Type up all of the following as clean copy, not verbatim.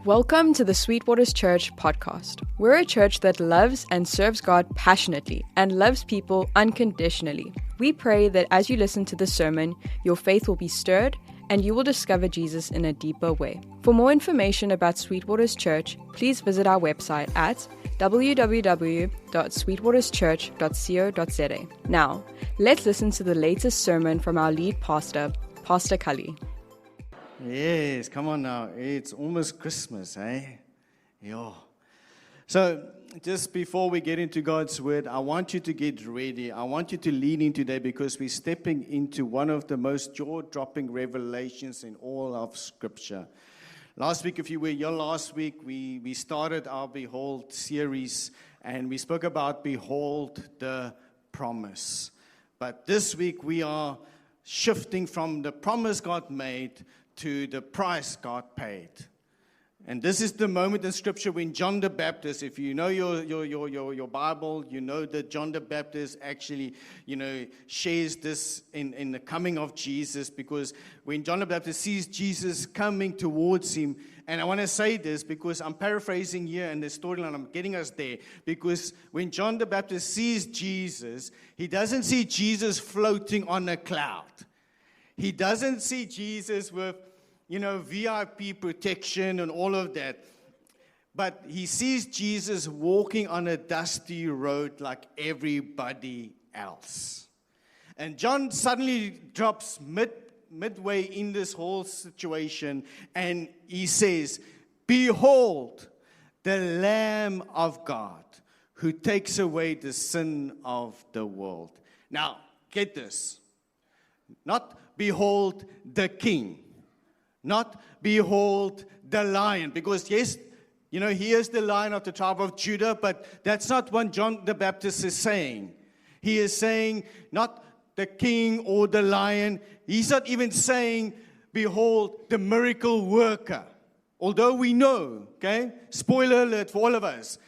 Welcome to the Sweetwaters Church podcast. We're a church that loves and serves God passionately and loves people unconditionally. We pray that as you listen to this sermon, your faith will be stirred and you will discover Jesus in a deeper way. For more information about Sweetwaters Church, please visit our website at www.sweetwaterschurch.co.za. Now, let's listen to the latest sermon from our lead pastor, Pastor Cully. Yes, come on now. It's almost Christmas, eh? Yeah. So, just before we get into God's Word, I want you to get ready. I want you to lean in today because we're stepping into one of the most jaw-dropping revelations in all of Scripture. Last week, if you were here last week, we started our Behold series, and we spoke about Behold the Promise. But this week, we are shifting from the promise God made to the price God paid. And this is the moment in Scripture when John the Baptist, if you know your Bible, you know that John the Baptist actually, shares this in the coming of Jesus, because when John the Baptist sees Jesus coming towards him, and I want to say this because I'm paraphrasing here in the storyline, I'm getting us there, because when John the Baptist sees Jesus, he doesn't see Jesus floating on a cloud. He doesn't see Jesus with, VIP protection and all of that. But he sees Jesus walking on a dusty road like everybody else. And John suddenly drops midway in this whole situation, and he says, "Behold, the Lamb of God who takes away the sin of the world." Now, get this. Not behold the king. Not behold the lion. Because yes, he is the lion of the tribe of Judah, but that's not what John the Baptist is saying. He is saying not the king or the lion. He's not even saying, behold the miracle worker. Although we know, spoiler alert for all of us,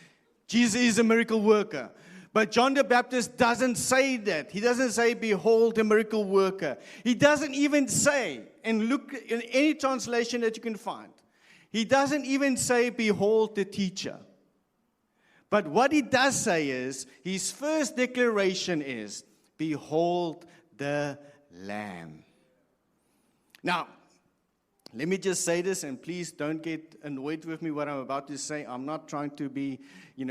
Jesus is a miracle worker. But John the Baptist doesn't say that. He doesn't say, behold the miracle worker. He doesn't even say, and look in any translation that you can find, he doesn't even say, behold the teacher. But what he does say is, his first declaration is, behold the Lamb. Now, let me just say this, and please don't get annoyed with me what I'm about to say. I'm not trying to be,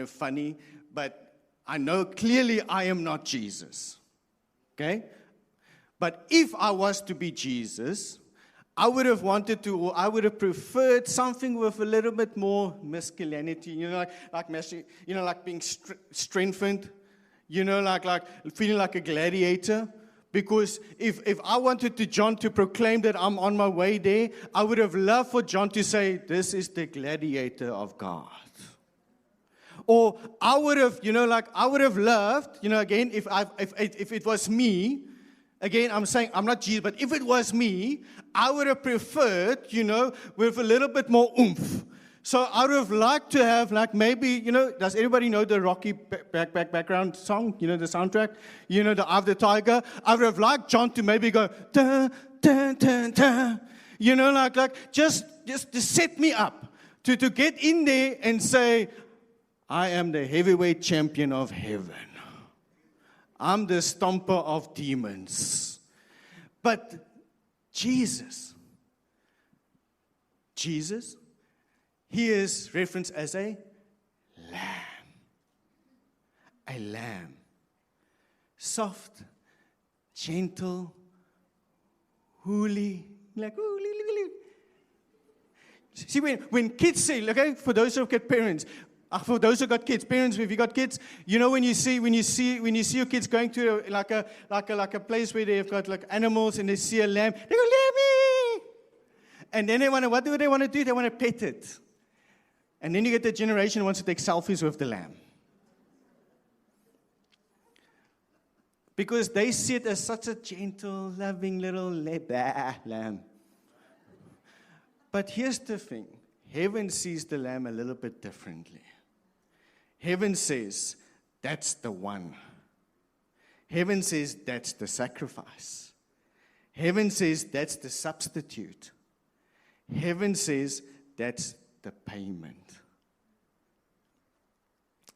funny, but I know clearly I am not Jesus, okay? But if I was to be Jesus, I would have preferred something with a little bit more masculinity, like being strengthened, like feeling like a gladiator. Because if I wanted John to proclaim that I'm on my way there, I would have loved for John to say, this is the gladiator of God. Or I would have loved, again, if it was me, again, I'm saying I'm not Jesus, but if it was me, I would have preferred, with a little bit more oomph. So I would have liked to have, maybe, does everybody know the Rocky background song, the soundtrack? The Eye of the Tiger? I would have liked John to maybe go, dun, dun, dun, dun. Just to set me up, to get in there and say, I am the heavyweight champion of heaven. I'm the stomper of demons. But Jesus, he is referenced as a lamb. A lamb. Soft, gentle, woolly. See, when kids say, for those who have got parents, for those who got kids, parents, if you got kids, when you see your kids going to like a place where they've got animals and they see a lamb, they go, "Lammy!" And then what do they want to do? They want to pet it. And then you get the generation who wants to take selfies with the lamb. Because they see it as such a gentle, loving little lamb. But here's the thing. Heaven sees the lamb a little bit differently. Heaven says, that's the one. Heaven says, that's the sacrifice. Heaven says, that's the substitute. Heaven says, that's the payment.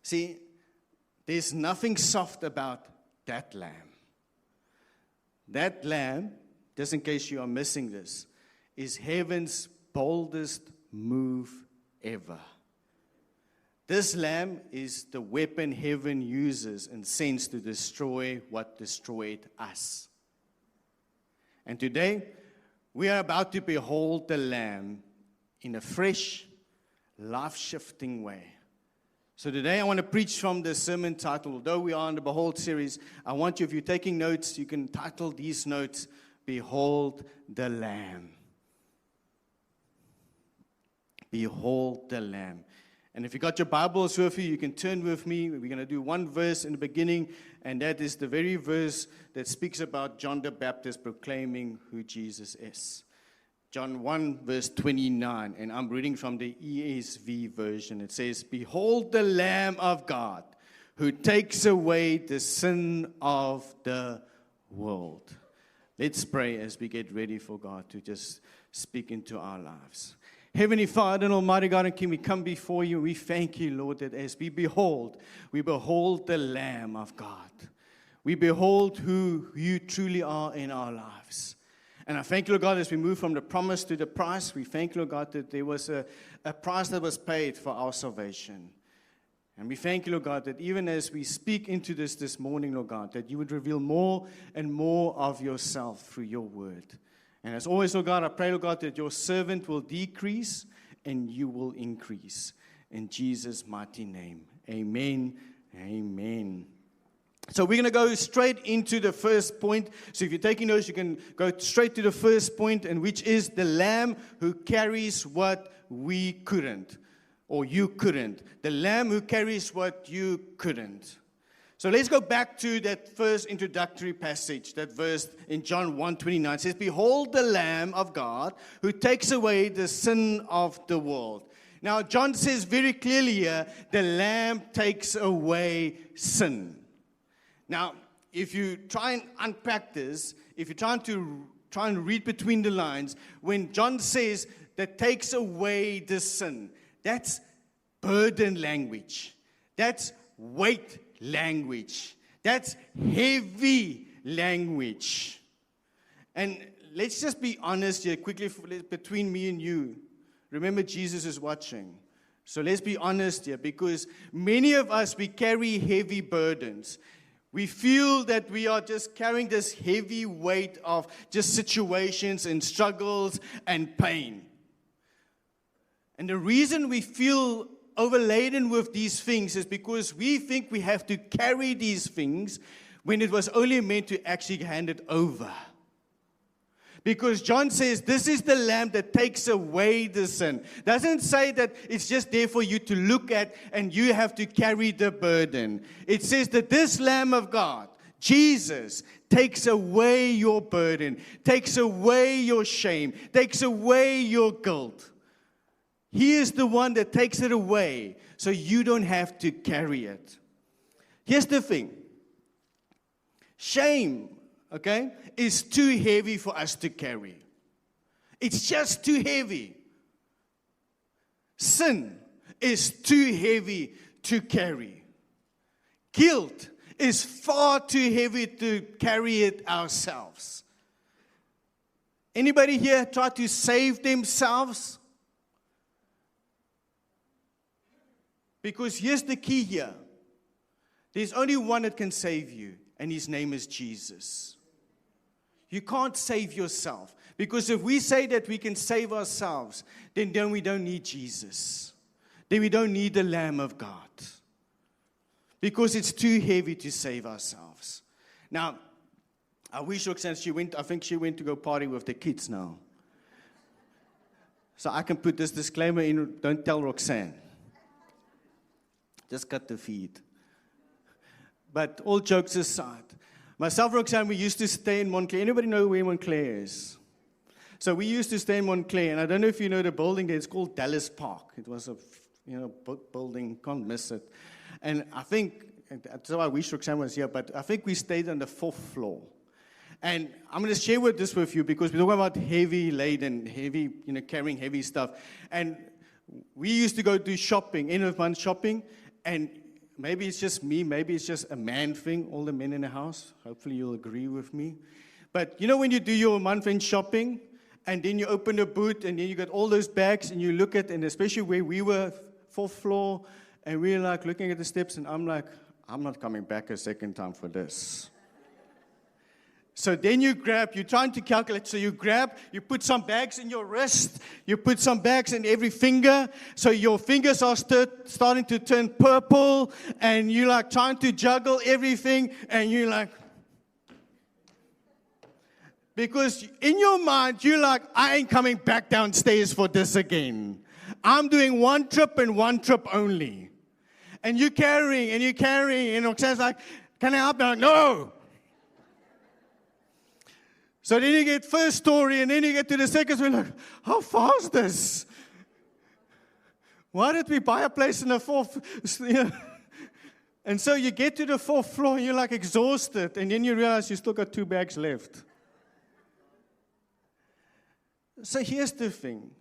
See, there's nothing soft about that lamb. That lamb, just in case you are missing this, is heaven's boldest move ever. This lamb is the weapon heaven uses and sends to destroy what destroyed us. And today, we are about to behold the lamb in a fresh, life-shifting way. So today I want to preach from the sermon title. Although we are in the Behold series, I want you, if you're taking notes, you can title these notes, Behold the Lamb. Behold the Lamb. And if you got your Bibles with you, you can turn with me. We're going to do one verse in the beginning, and that is the very verse that speaks about John the Baptist proclaiming who Jesus is. John 1, verse 29, and I'm reading from the ESV version. It says, Behold the Lamb of God, who takes away the sin of the world. Let's pray as we get ready for God to just speak into our lives. Heavenly Father and Almighty God and King, we come before you. We thank you, Lord, that as we behold the Lamb of God. We behold who you truly are in our lives. And I thank you, Lord God, as we move from the promise to the price, we thank you, Lord God, that there was a price that was paid for our salvation. And we thank you, Lord God, that even as we speak into this morning, Lord God, that you would reveal more and more of yourself through your word. And as always, Lord God, I pray, Lord God, that your servant will decrease and you will increase. In Jesus' mighty name, amen, amen. So we're going to go straight into the first point. So if you're taking notes, you can go straight to the first point, and which is the Lamb who carries what we couldn't, or you couldn't. The Lamb who carries what you couldn't. So let's go back to that first introductory passage, that verse in John 1:29. It says, Behold the Lamb of God who takes away the sin of the world. Now, John says very clearly here, the Lamb takes away sin. Now, if you try and unpack this, if you're trying to read between the lines, when John says that takes away the sin, that's burden language. That's weight language. That's heavy language. And let's just be honest here quickly between me and you. Remember, Jesus is watching. So let's be honest here, because many of us, we carry heavy burdens. We feel that we are just carrying this heavy weight of just situations and struggles and pain. And the reason we feel overladen with these things is because we think we have to carry these things when it was only meant to actually hand it over. Because John says, this is the Lamb that takes away the sin. Doesn't say that it's just there for you to look at and you have to carry the burden. It says that this Lamb of God, Jesus, takes away your burden, takes away your shame, takes away your guilt. He is the one that takes it away so you don't have to carry it. Here's the thing. Shame, okay, is too heavy for us to carry. It's just too heavy. Sin is too heavy to carry. Guilt is far too heavy to carry it ourselves. Anybody here try to save themselves? Because here's the key here. There's only one that can save you, and his name is Jesus. You can't save yourself. Because if we say that we can save ourselves, then we don't need Jesus. Then we don't need the Lamb of God. Because it's too heavy to save ourselves. Now, I wish Roxanne, I think she went to go party with the kids now. So I can put this disclaimer in, don't tell Roxanne. Just cut the feed. But all jokes aside, myself and Roxanne, we used to stay in Montclair. Anybody know where Montclair is? So we used to stay in Montclair, and I don't know if you know the building there. It's called Dallas Park. It was a building, can't miss it. And I think, so I wish Roxanne was here, but I think we stayed on the 4th floor. And I'm going to share this with you because we're talking about heavy laden, heavy, carrying heavy stuff. And We used to go do shopping, end of month shopping, and maybe it's just me, maybe it's just a man thing, all the men in the house. Hopefully you'll agree with me. But you know when you do your month-end shopping, and then you open the boot, and then you got all those bags, and you look at, and especially where we were, 4th floor, and we're like looking at the steps, and I'm like, I'm not coming back a second time for this. So then you're trying to calculate. So you put some bags in your wrist, you put some bags in every finger, so your fingers are starting to turn purple, and you're like trying to juggle everything, and you're like, because in your mind, you're like, I ain't coming back downstairs for this again. I'm doing one trip and one trip only. And you're carrying, and Roxanne's like, can I help? I'm like, no. So then you get first story, and then you get to the second story, like, how far is this? Why did we buy a place in the 4th? And so you get to the 4th floor, and you're like exhausted, and then you realize you still got 2 bags left. So here's the thing.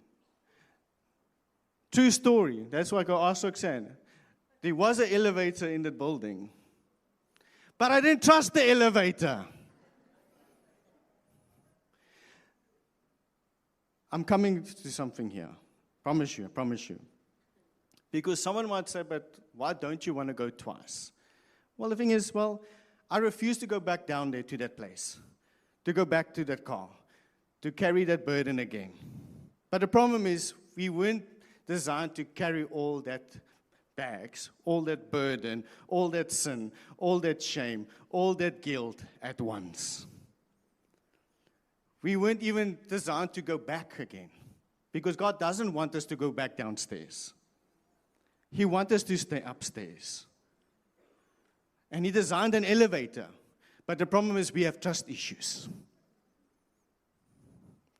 True story. That's why I go ask Roxanne. There was an elevator in the building, but I didn't trust the elevator. I'm coming to something here. Promise you. Because someone might say, but why don't you want to go twice? Well, the thing is, I refuse to go back down there to that place, to go back to that car, to carry that burden again. But the problem is, we weren't designed to carry all that bags, all that burden, all that sin, all that shame, all that guilt at once. We weren't even designed to go back again, because God doesn't want us to go back downstairs. He wants us to stay upstairs. And He designed an elevator, but the problem is we have trust issues.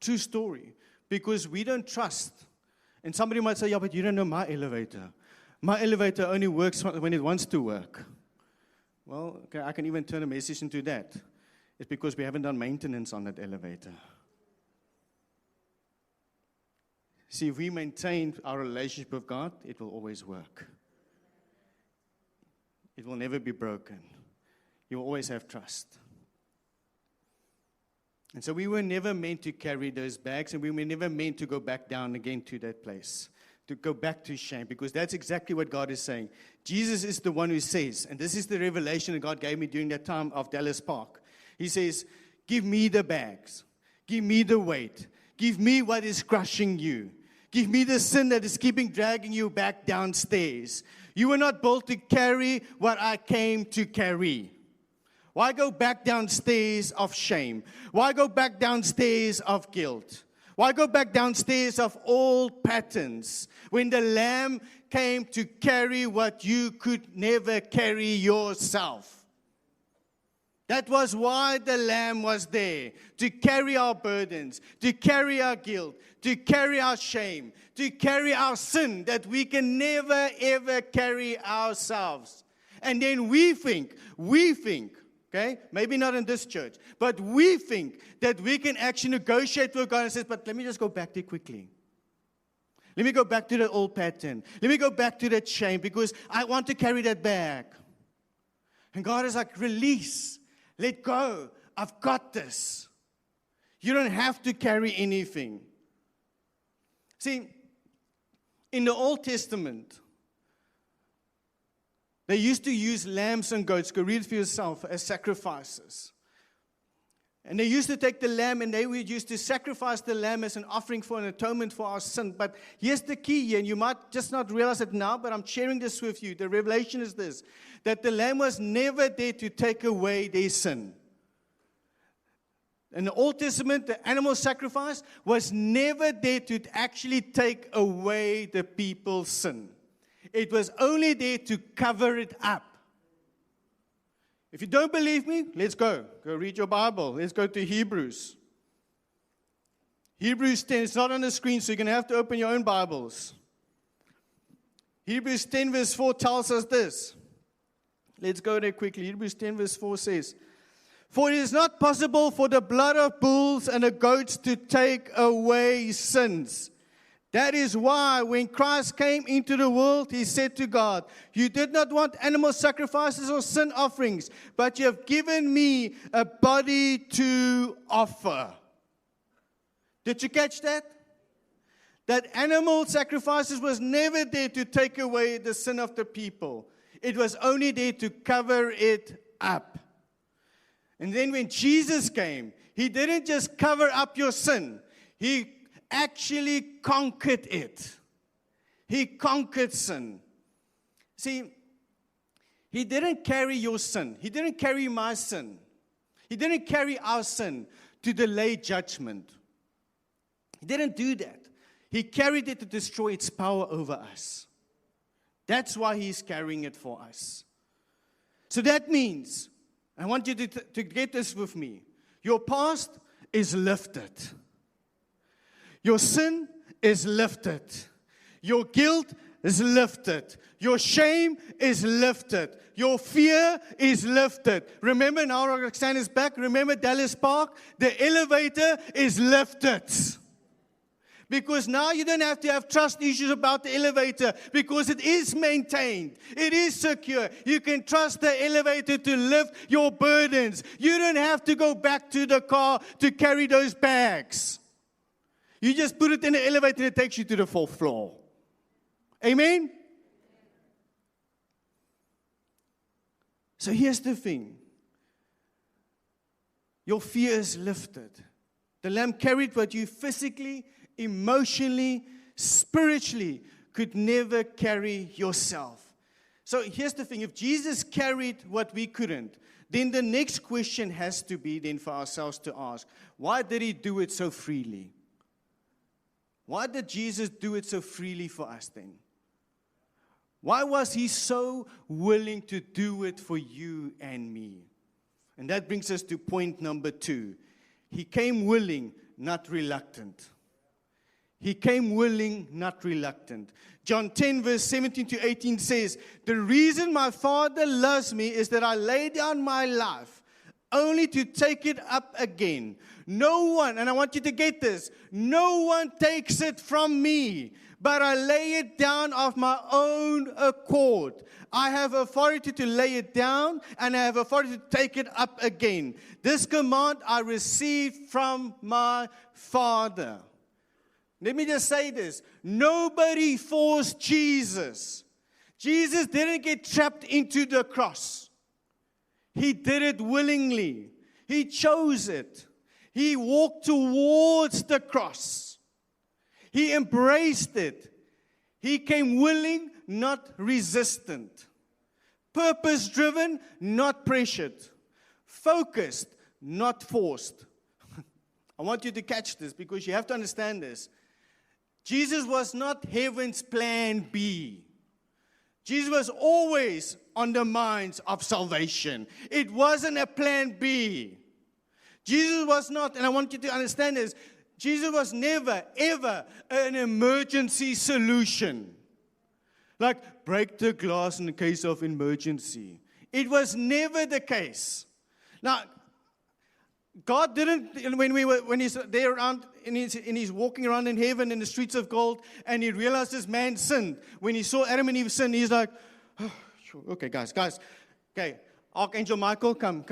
True story, because we don't trust. And somebody might say, yeah, but you don't know my elevator. My elevator only works when it wants to work. Well, okay, I can even turn a message into that. It's because we haven't done maintenance on that elevator. See, if we maintain our relationship with God, it will always work. It will never be broken. You will always have trust. And so we were never meant to carry those bags, and we were never meant to go back down again to that place, to go back to shame, because that's exactly what God is saying. Jesus is the one who says, and this is the revelation that God gave me during that time of Dallas Park. He says, give me the bags. Give me the weight. Give me what is crushing you. Give me the sin that is dragging you back downstairs. You were not built to carry what I came to carry. Why go back downstairs of shame? Why go back downstairs of guilt? Why go back downstairs of old patterns when the Lamb came to carry what you could never carry yourself? That was why the Lamb was there, to carry our burdens, to carry our guilt, to carry our shame, to carry our sin that we can never, ever carry ourselves. And then we think, okay, maybe not in this church, but we think that we can actually negotiate with God and say, but let me just go back there quickly. Let me go back to that old pattern. Let me go back to that shame because I want to carry that bag. And God is like, release. Let go. I've got this. You don't have to carry anything. See, in the Old Testament, they used to use lambs and goats, go read it for yourself, as sacrifices. And they used to take the lamb and they would use to sacrifice the lamb as an offering for an atonement for our sin. But here's the key here, and you might just not realize it now, but I'm sharing this with you. The revelation is this, that the lamb was never there to take away their sin. In the Old Testament, the animal sacrifice was never there to actually take away the people's sin. It was only there to cover it up. If you don't believe me, let's go. Go read your Bible. Let's go to Hebrews. Hebrews 10. It's not on the screen, so you're going to have to open your own Bibles. Hebrews 10 verse 4 tells us this. Let's go there quickly. Hebrews 10 verse 4 says, "For it is not possible for the blood of bulls and of goats to take away sins. That is why when Christ came into the world, He said to God, you did not want animal sacrifices or sin offerings, but you have given me a body to offer. Did you catch that? That animal sacrifices was never there to take away the sin of the people. It was only there to cover it up. And then when Jesus came, He didn't just cover up your sin. He actually conquered it. He conquered sin. See, He didn't carry your sin. He didn't carry my sin. He didn't carry our sin to delay judgment. He didn't do that. He carried it to destroy its power over us. That's why He's carrying it for us. So that means, I want you to get this with me. Your past is lifted. Your sin is lifted. Your guilt is lifted. Your shame is lifted. Your fear is lifted. Remember, now Roxanne is back. Remember Dallas Park? The elevator is lifted. Because now you don't have to have trust issues about the elevator because it is maintained. It is secure. You can trust the elevator to lift your burdens. You don't have to go back to the car to carry those bags. You just put it in the elevator and it takes you to the 4th floor. Amen? So here's the thing. Your fear is lifted. The Lamb carried what you physically, emotionally, spiritually could never carry yourself. So here's the thing. If Jesus carried what we couldn't, then the next question has to be then for ourselves to ask, why did He do it so freely? Why did Jesus do it so freely for us then? Why was He so willing to do it for you and me? And that brings us to point number 2. He came willing, not reluctant. He came willing, not reluctant. John 10 verse 17 to 18 says, the reason my Father loves me is that I lay down my life only to take it up again. No one, and I want you to get this, no one takes it from me, but I lay it down of my own accord. I have authority to lay it down, and I have authority to take it up again. This command I received from my Father. Let me just say this. Nobody forced Jesus. Jesus didn't get trapped into the cross. He did it willingly. He chose it. He walked towards the cross. He embraced it. He came willing, not resistant. Purpose-driven, not pressured. Focused, not forced. I want you to catch this because you have to understand this. Jesus was not heaven's plan B. Jesus was always on the minds of salvation. It wasn't a plan B. Jesus was not, and I want you to understand this, Jesus was never, ever an emergency solution. Like break the glass in the case of emergency. It was never the case. Now, God didn't, when he's there around, and he's walking around in heaven in the streets of gold, and he realized this man sinned. When he saw Adam and Eve sin, he's like, oh, okay, guys, okay, Archangel Michael, come,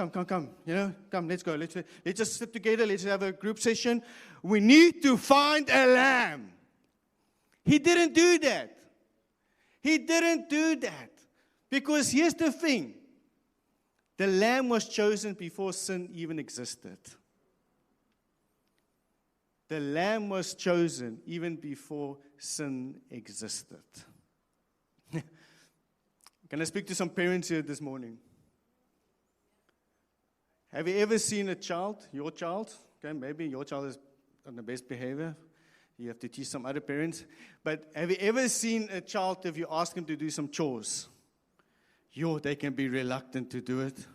you know, come, let's go, let's just sit together, let's have a group session. We need to find a lamb. He didn't do that. He didn't do that. Because here's the thing. The lamb was chosen before sin even existed. The lamb was chosen even before sin existed. Can I speak to some parents here this morning? Have you ever seen a child, your child? Okay, maybe your child is on the best behavior. You have to teach some other parents. But have you ever seen a child, if you ask them to do some chores, they can be reluctant to do it?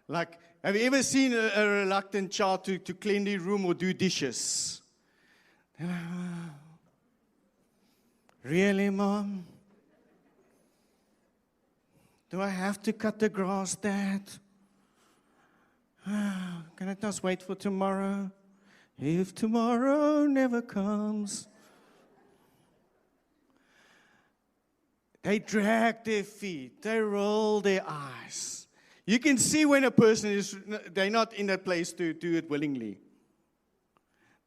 Like, have you ever seen a reluctant child to clean their room or do dishes? Really, Mom? Do I have to cut the grass, Dad? Can I just wait for tomorrow? If tomorrow never comes, They drag their feet. They roll their eyes. You can see when a person they're not in that place to do it willingly.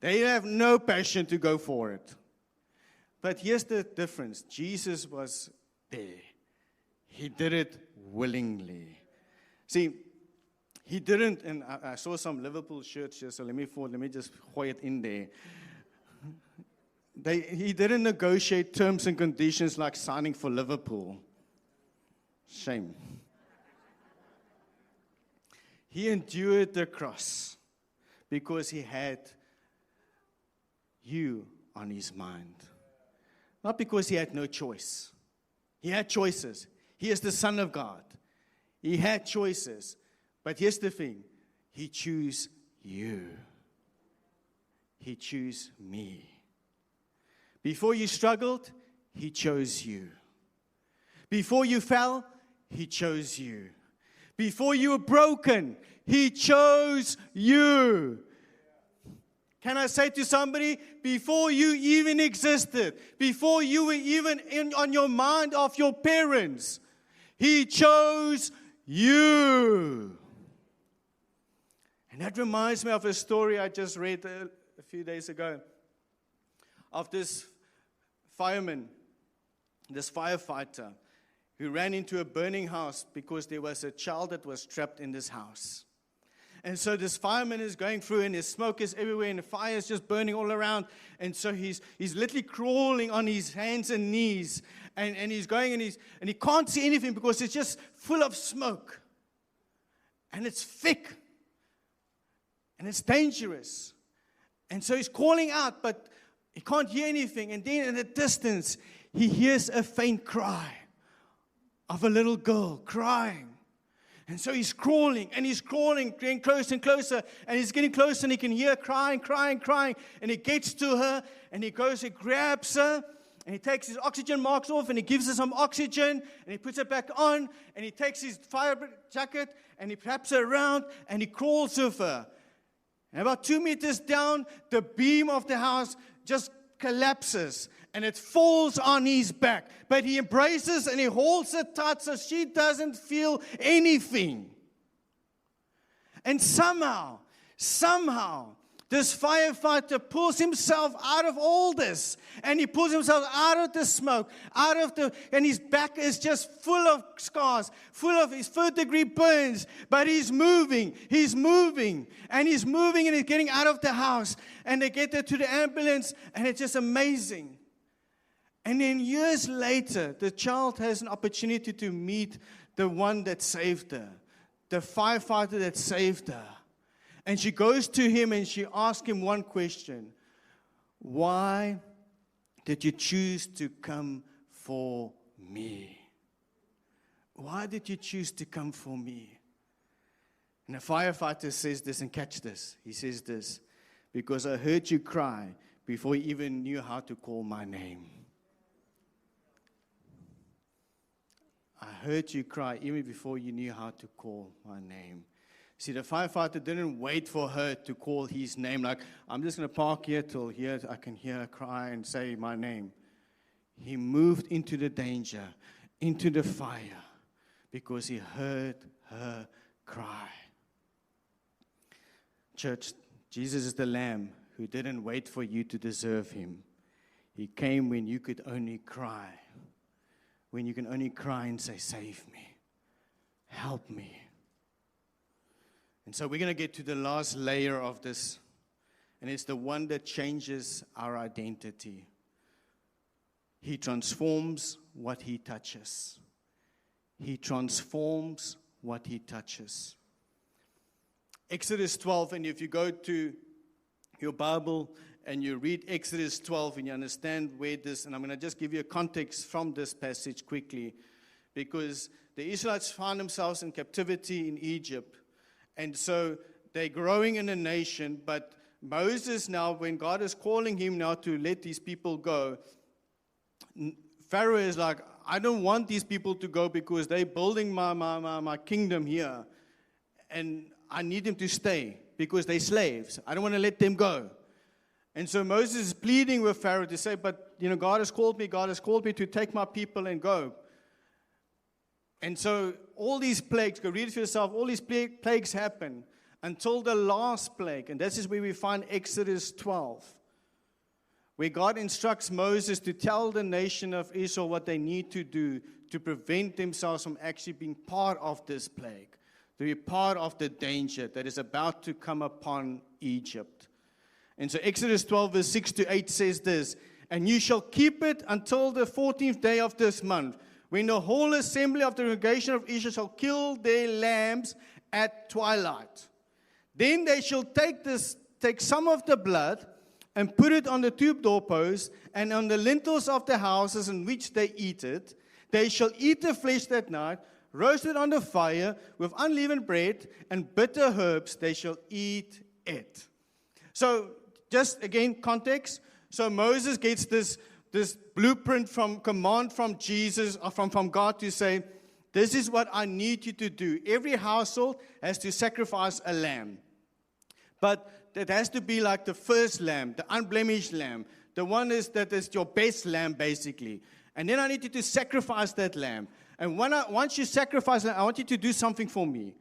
They have no passion to go for it. But here's the difference. Jesus was there. He did it willingly. See, he didn't, and I saw some Liverpool shirts here, so let me just throw it in there. He didn't negotiate terms and conditions like signing for Liverpool. Shame. He endured the cross because he had you on his mind. Not because he had no choice. He had choices. He is the Son of God. He had choices. But here's the thing. He chose you. He chose me. Before you struggled, he chose you. Before you fell, he chose you. Before you were broken, he chose you. Can I say to somebody, before you even existed, before you were even on your mind of your parents, he chose you. And that reminds me of a story I just read a few days ago of this fireman, this firefighter, who ran into a burning house because there was a child that was trapped in this house. And so this fireman is going through, and there's smoke is everywhere, and the fire is just burning all around. And so he's literally crawling on his hands and knees, and he's going, and he can't see anything because it's just full of smoke. And it's thick. And it's dangerous. And so he's calling out, but he can't hear anything. And then in the distance, he hears a faint cry of a little girl crying. And so he's crawling, getting closer and closer. And he's getting closer, and he can hear crying. And he gets to her, and he goes, he grabs her, and he takes his oxygen marks off, and he gives her some oxygen, and he puts it back on, and he takes his fire jacket, and he wraps her around, and he crawls with her. And about 2 meters down, the beam of the house just collapses, and it falls on his back. But he embraces and he holds her tight so she doesn't feel anything. And somehow, this firefighter pulls himself out of all this. And he pulls himself out of the smoke, and his back is just full of scars, full of his third-degree burns. But he's moving, and he's getting out of the house. And they get there to the ambulance, and it's just amazing. And then years later, the child has an opportunity to meet the one that saved her, the firefighter that saved her. And she goes to him and she asks him one question. Why did you choose to come for me? Why did you choose to come for me? And the firefighter says this, and catch this. He says this, because I heard you cry before you even knew how to call my name. I heard you cry even before you knew how to call my name. See, the firefighter didn't wait for her to call his name, like, I'm just going to park here till here I can hear her cry and say my name. He moved into the danger, into the fire, because he heard her cry. Church, Jesus is the Lamb who didn't wait for you to deserve him. He came when you could only cry. When you can only cry and say, save me, help me. And so we're going to get to the last layer of this, and it's the one that changes our identity. He transforms what he touches. He transforms what he touches. Exodus 12, and if you go to your Bible and you read Exodus 12 and you understand where this, and I'm going to just give you a context from this passage quickly, because the Israelites found themselves in captivity in Egypt. And so they're growing in a nation, but Moses now, when God is calling him now to let these people go, Pharaoh is like, I don't want these people to go because they're building my kingdom here. And I need them to stay because they're slaves. I don't want to let them go. And so Moses is pleading with Pharaoh to say, but, God has called me to take my people and go. And so all these plagues, go read it for yourself, all these plagues happen until the last plague. And this is where we find Exodus 12, where God instructs Moses to tell the nation of Israel what they need to do to prevent themselves from actually being part of this plague, to be part of the danger that is about to come upon Egypt. And so Exodus 12 verse 6 to 8 says this, "And you shall keep it until the 14th day of this month, when the whole assembly of the congregation of Israel shall kill their lambs at twilight. Then they shall take some of the blood and put it on the two doorposts and on the lintels of the houses in which they eat it. They shall eat the flesh that night, roasted on the fire with unleavened bread and bitter herbs. They shall eat it." So, just again, context. So Moses gets this blueprint command from Jesus, or from God to say, this is what I need you to do. Every household has to sacrifice a lamb. But it has to be like the first lamb, the unblemished lamb. The one that is your best lamb, basically. And then I need you to sacrifice that lamb. And once you sacrifice it, I want you to do something for me.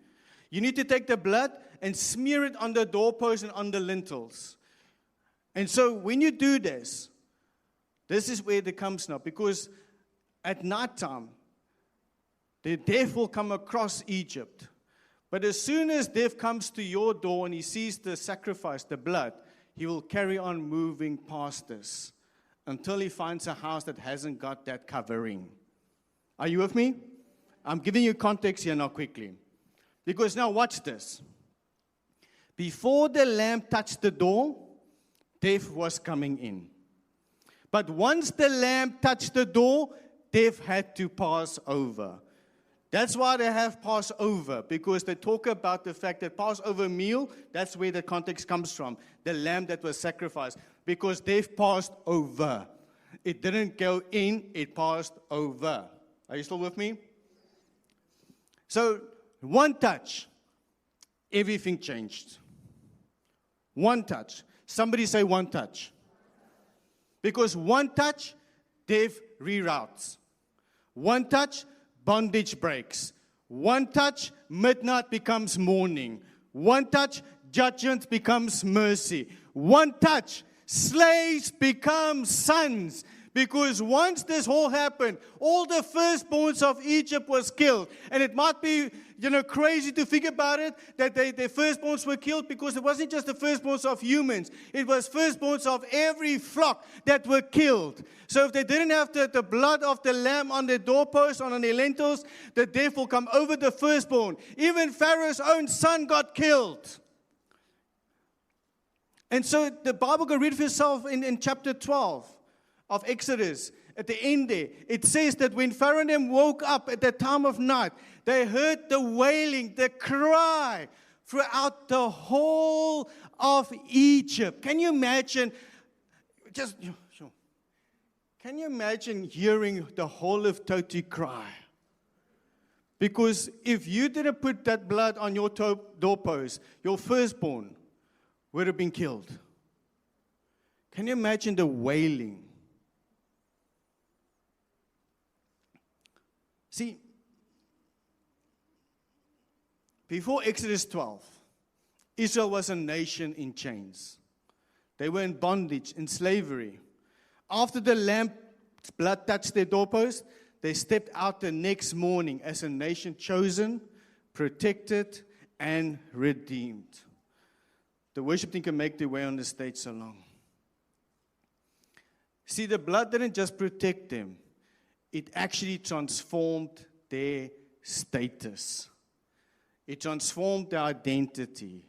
You need to take the blood and smear it on the doorposts and on the lintels. And so when you do this is where it comes now. Because at nighttime, the death will come across Egypt. But as soon as death comes to your door and he sees the sacrifice, the blood, he will carry on moving past this until he finds a house that hasn't got that covering. Are you with me? I'm giving you context here now quickly. Because now watch this. Before the lamb touched the door, death was coming in. But once the lamb touched the door, death had to pass over. That's why they have Passover, because they talk about the fact that Passover meal, that's where the context comes from. The lamb that was sacrificed, because death passed over. It didn't go in, it passed over. Are you still with me? So, one touch, everything changed. One touch. Somebody say one touch. Because one touch, death reroutes. One touch, bondage breaks. One touch, midnight becomes morning. One touch, judgment becomes mercy. One touch, slaves become sons. Because once this all happened, all the firstborns of Egypt was killed. And it might be, crazy to think about it, that their firstborns were killed, because it wasn't just the firstborns of humans. It was firstborns of every flock that were killed. So if they didn't have the blood of the lamb on their doorposts, on their lintels, the death will come over the firstborn. Even Pharaoh's own son got killed. And so the Bible, go read for yourself in chapter 12. Of Exodus, at the end there, it says that when Pharaoh and them woke up at the time of night, they heard the wailing, the cry throughout the whole of Egypt. Can you imagine? Can you imagine hearing the whole of Toti cry? Because if you didn't put that blood on your doorpost, your firstborn would have been killed. Can you imagine the wailing? See, before Exodus 12, Israel was a nation in chains. They were in bondage, in slavery. After the lamb's blood touched their doorpost, they stepped out the next morning as a nation chosen, protected, and redeemed. The worship team can make their way on the stage so long. See, the blood didn't just protect them. It actually transformed their status. It transformed their identity.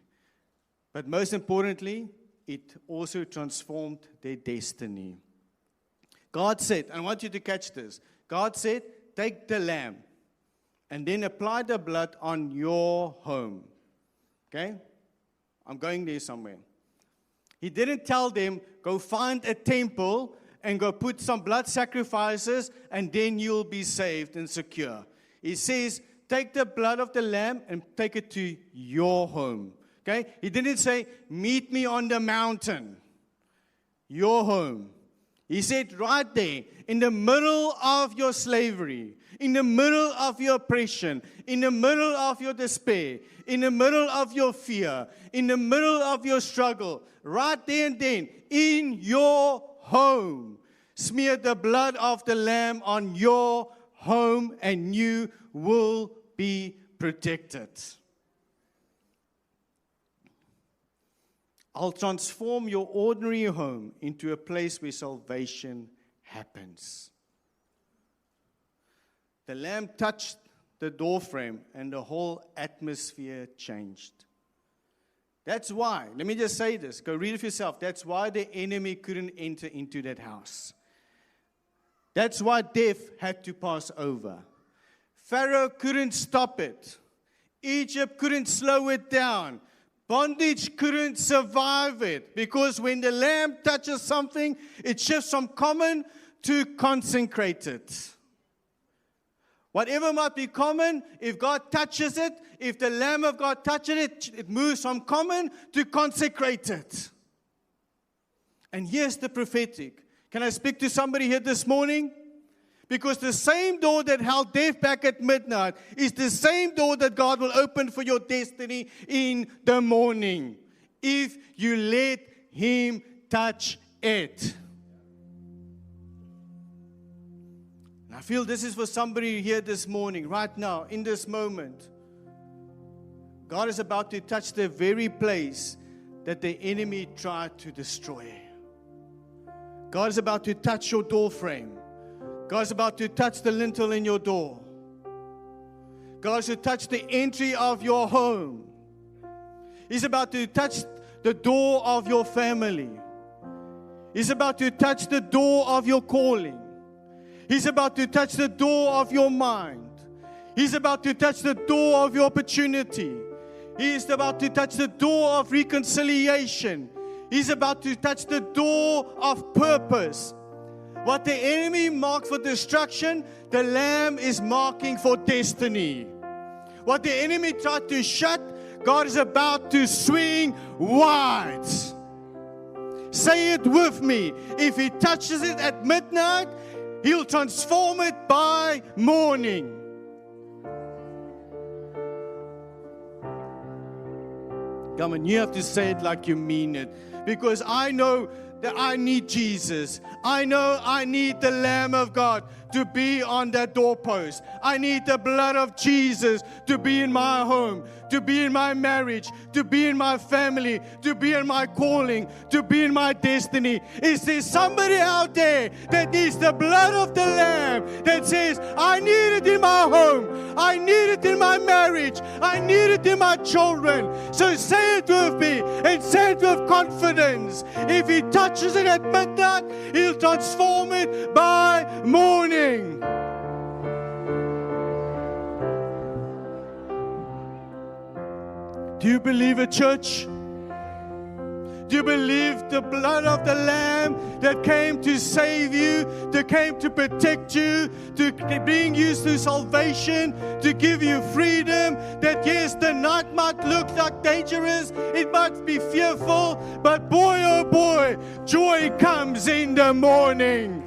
But most importantly, it also transformed their destiny. God said, I want you to catch this. God said, take the lamb and then apply the blood on your home. Okay? I'm going there somewhere. He didn't tell them, go find a temple and go put some blood sacrifices, and then you'll be saved and secure. He says, take the blood of the lamb and take it to your home. Okay? He didn't say, meet me on the mountain. Your home. He said right there, in the middle of your slavery, in the middle of your oppression, in the middle of your despair, in the middle of your fear, in the middle of your struggle, right there and then, in your home, smear the blood of the Lamb on your home and you will be protected. I'll transform your ordinary home into a place where salvation happens. The Lamb touched the doorframe and the whole atmosphere changed. That's why, let me just say this, go read it for yourself. That's why the enemy couldn't enter into that house. That's why death had to pass over. Pharaoh couldn't stop it. Egypt couldn't slow it down. Bondage couldn't survive it. Because when the Lamb touches something, it shifts from common to consecrated. Whatever might be common, if God touches it, if the Lamb of God touches it, it moves from common to consecrated. And here's the prophetic. Can I speak to somebody here this morning? Because the same door that held death back at midnight is the same door that God will open for your destiny in the morning. If you let Him touch it. And I feel this is for somebody here this morning, right now, in this moment. God is about to touch the very place that the enemy tried to destroy. God is about to touch your door frame. God is about to touch the lintel in your door. God is to touch the entry of your home. He's about to touch the door of your family. He's about to touch the door of your calling. He's about to touch the door of your mind. He's about to touch the door of your opportunity. He is about to touch the door of reconciliation. He's about to touch the door of purpose. What the enemy marked for destruction, the Lamb is marking for destiny. What the enemy tried to shut, God is about to swing wide. Say it with me. If He touches it at midnight, He'll transform it by morning. Come on, you have to say it like you mean it. Because I know that I need Jesus. I know I need the Lamb of God to be on that doorpost. I need the blood of Jesus to be in my home, to be in my marriage, to be in my family, to be in my calling, to be in my destiny. Is there somebody out there that needs the blood of the Lamb that says, I need it in my home, I need it in my marriage, I need it in my children? So say it with me and say it with confidence. If He touches it at midnight, He'll transform it by morning. Do you believe it, church? Do you believe the blood of the Lamb that came to save you, that came to protect you, to bring you to salvation, to give you freedom? That yes, the night might look like dangerous, it might be fearful, but boy, oh boy, joy comes in the morning.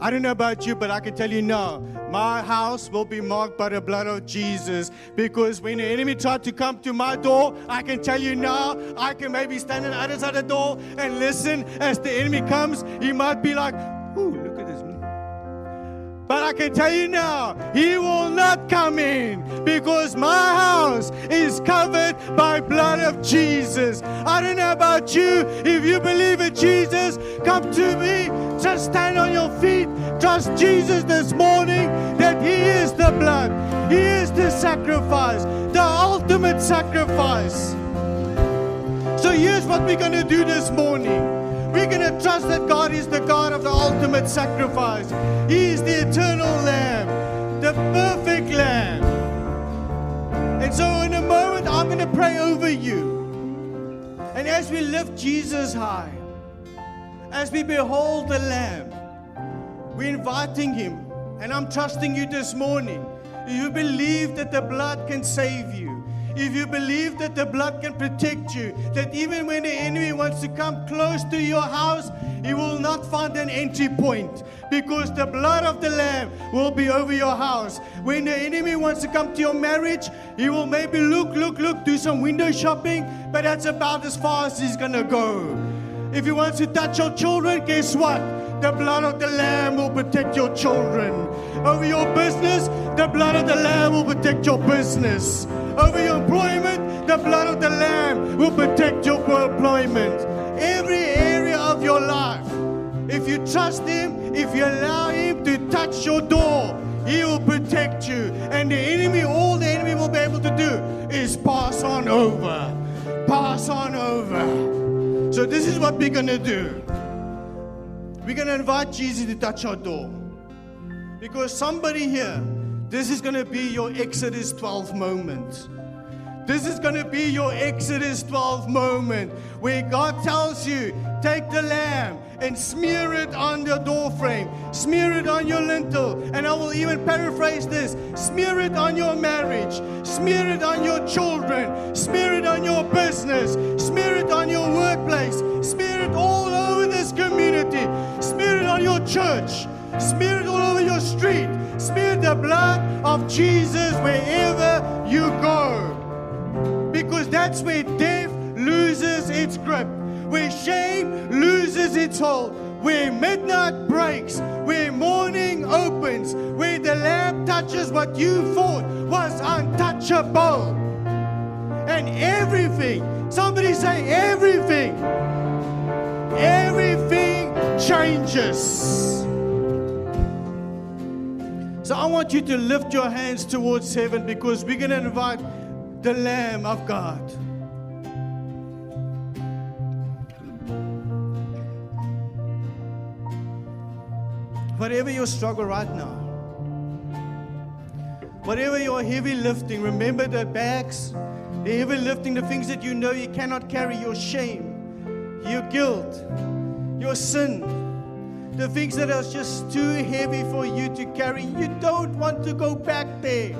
I don't know about you, but I can tell you now, my house will be marked by the blood of Jesus. Because when the enemy tried to come to my door, I can tell you now, I can maybe stand on the other side of the door and listen as the enemy comes. He might be like, ooh, look at this. But I can tell you now, he will not come in because my house is covered by blood of Jesus. I don't know about you. If you believe in Jesus, come to me. Just stand on your feet. Trust Jesus this morning that He is the blood. He is the sacrifice, the ultimate sacrifice. So here's what we're going to do this morning. We're going to trust that God is the God of the ultimate sacrifice. He is the eternal Lamb, the perfect Lamb. And so in a moment, I'm going to pray over you. And as we lift Jesus high, as we behold the Lamb, we're inviting Him. And I'm trusting you this morning. If you believe that the blood can save you, if you believe that the blood can protect you, that even when the enemy wants to come close to your house, he will not find an entry point, because the blood of the Lamb will be over your house. When the enemy wants to come to your marriage, he will maybe look, do some window shopping, but that's about as far as he's going to go. If he wants to touch your children, guess what? The blood of the Lamb will protect your children. Over your business, the blood of the Lamb will protect your business. Over your employment, the blood of the Lamb will protect your employment. Every area of your life, if you trust Him, if you allow Him to touch your door, He will protect you. And the enemy, all the enemy will be able to do is pass on over. Pass on over. So this is what we're going to do. We're going to invite Jesus to touch our door. Because somebody here, this is going to be your Exodus 12 moment. This is going to be your Exodus 12 moment where God tells you, take the lamb and smear it on your door frame. Smear it on your lintel. And I will even paraphrase this. Smear it on your marriage. Smear it on your children. Smear it on your business. Smear it on your workplace. Smear it all over this community. Smear it on your church. Smear it all over your street. Smear the blood of Jesus wherever you go. Because that's where death loses its grip. Where shame loses its hold. Where midnight breaks. Where morning opens. Where the Lamb touches what you thought was untouchable. And everything, somebody say everything. Everything changes. So I want you to lift your hands towards heaven, because we're going to invite the Lamb of God. Whatever your struggle right now, whatever your heavy lifting, remember the bags, the heavy lifting, the things that you know you cannot carry, your shame, your guilt, your sin, the things that are just too heavy for you to carry. You don't want to go back there.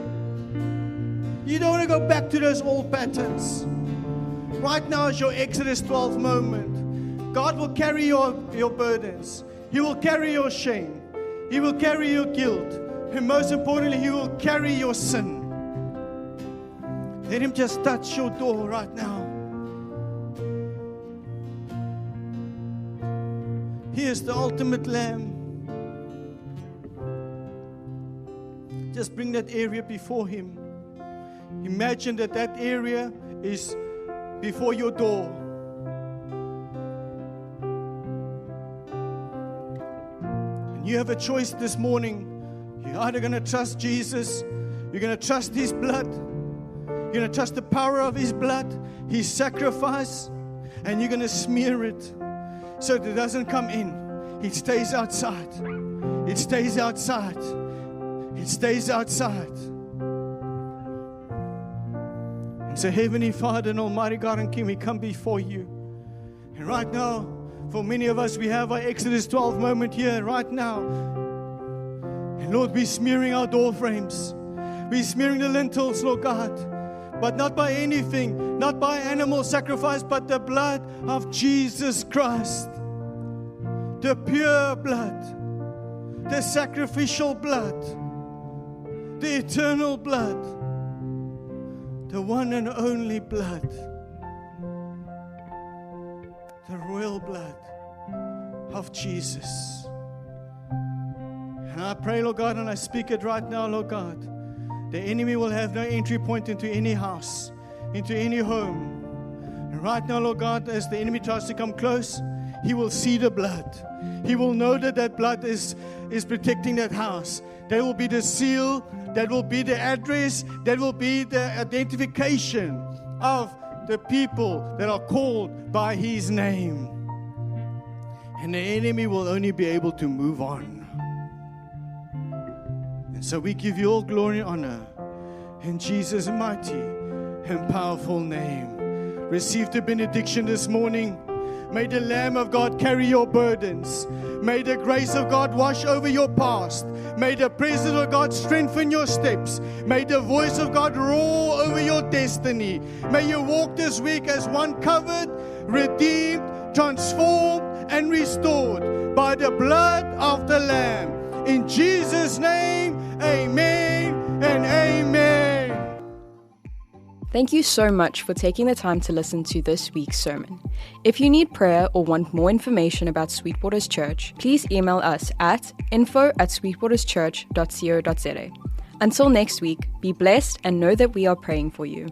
You don't want to go back to those old patterns. Right now is your Exodus 12 moment. God will carry your burdens. He will carry your shame. He will carry your guilt. And most importantly, He will carry your sin. Let Him just touch your door right now. He is the ultimate Lamb. Just bring that area before Him. Imagine that area is before your door. And you have a choice this morning. You're either going to trust Jesus, you're going to trust His blood, you're going to trust the power of His blood, His sacrifice, and you're going to smear it so that it doesn't come in. It stays outside. It stays outside. It stays outside. And so, Heavenly Father and Almighty God and King, we come before You. And right now, for many of us, we have our Exodus 12 moment here right now. And Lord, we're smearing our door frames. We're smearing the lintels, Lord God. But not by anything, not by animal sacrifice, but the blood of Jesus Christ. The pure blood, the sacrificial blood, the eternal blood, the one and only blood, the royal blood of Jesus. And I pray, Lord God, and I speak it right now, Lord God, the enemy will have no entry point into any house, into any home. And right now, Lord God, as the enemy tries to come close, he will see the blood. He will know that that blood is protecting that house. That will be the seal. That will be the address. That will be the identification of the people that are called by His name. And the enemy will only be able to move on. And so we give You all glory and honor in Jesus' mighty and powerful name. Receive the benediction this morning. May the Lamb of God carry your burdens. May the grace of God wash over your past. May the presence of God strengthen your steps. May the voice of God roar over your destiny. May you walk this week as one covered, redeemed, transformed, and restored by the blood of the Lamb. In Jesus' name, amen and amen. Thank you so much for taking the time to listen to this week's sermon. If you need prayer or want more information about Sweetwaters Church, please email us at info@sweetwaterschurch.co.za. Until next week, be blessed and know that we are praying for you.